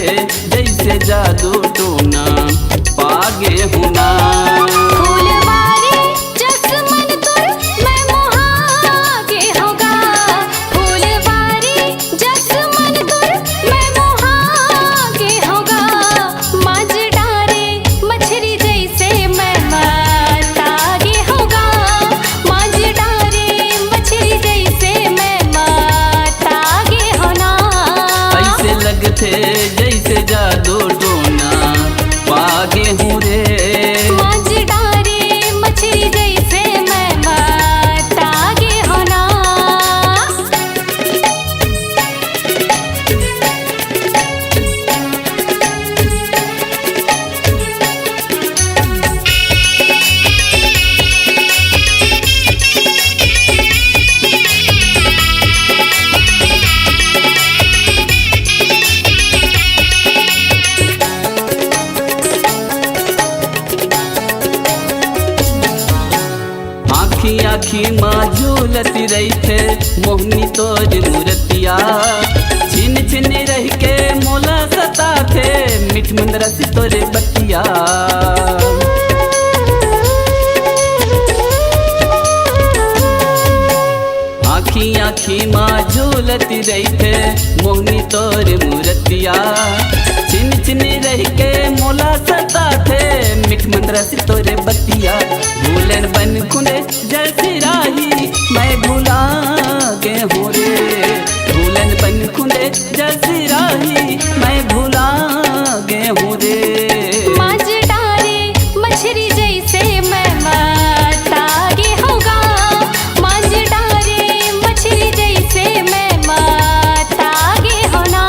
थे जैसे जादू टोना पागे हुना। थे जैसे जादू टोना पागे हूँ रे। मांझ डारे मछली जैसे मैं तागे होना। आखी आखी माँ झूलती रही थे मोहनी तोज मूर्तिया। छिन छिन रह के मोला सता थे मिठ मंदरस तोरे बतिया। आखी आखी माँ झूलती रही थे मोहनी तोरे मूर्तिया। छिन छिन रह के मोला सता थे मिठ मंदरस तोरे बतिया। भूलन बन खुने जैसी राही मैं भूला गे हो रे। भूलन बन खुने जैसी राही मैं भूला गे हो रे। मांझ डारे मछली जैसे मैं तागे होगा। मांझ डारे मछली जैसे मैं तागे होना।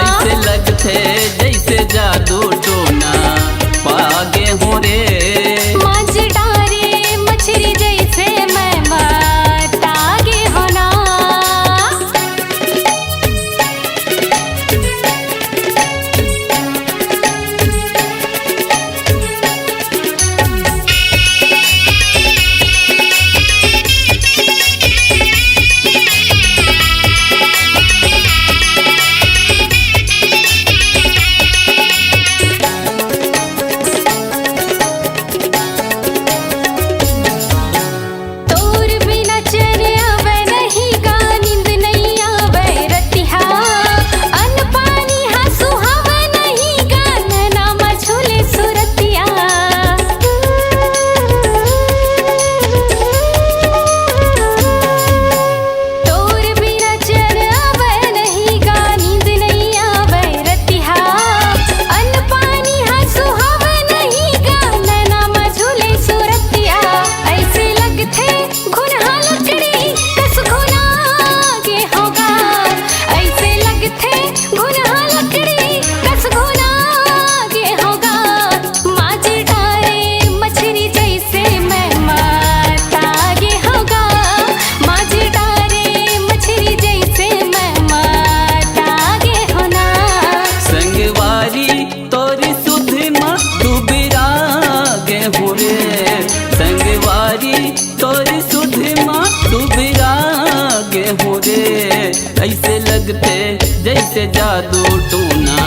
ऐसे लगते जैसे जादू टोना पागे हो रे। मांझ डारे मछली जैसे मैं तागे होना। तोरी सुधी माँ तू बिरागे हो रे। ऐसे लगते जैसे जादू टोना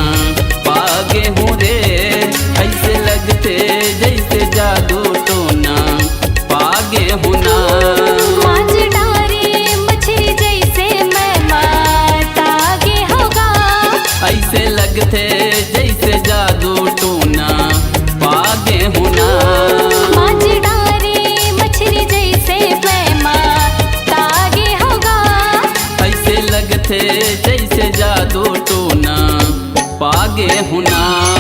पागे हो रे। ऐसे लगते जैसे जादू टोना पागे होना। मांझ डारे मछली जैसे मैं तागे होगा। ऐसे लगते जैसे जादू टोना पागे होना। मांझ डारे मछली जैसे मैं तागे होगा। ऐसे लगते जैसे जादू टोना पागे होना।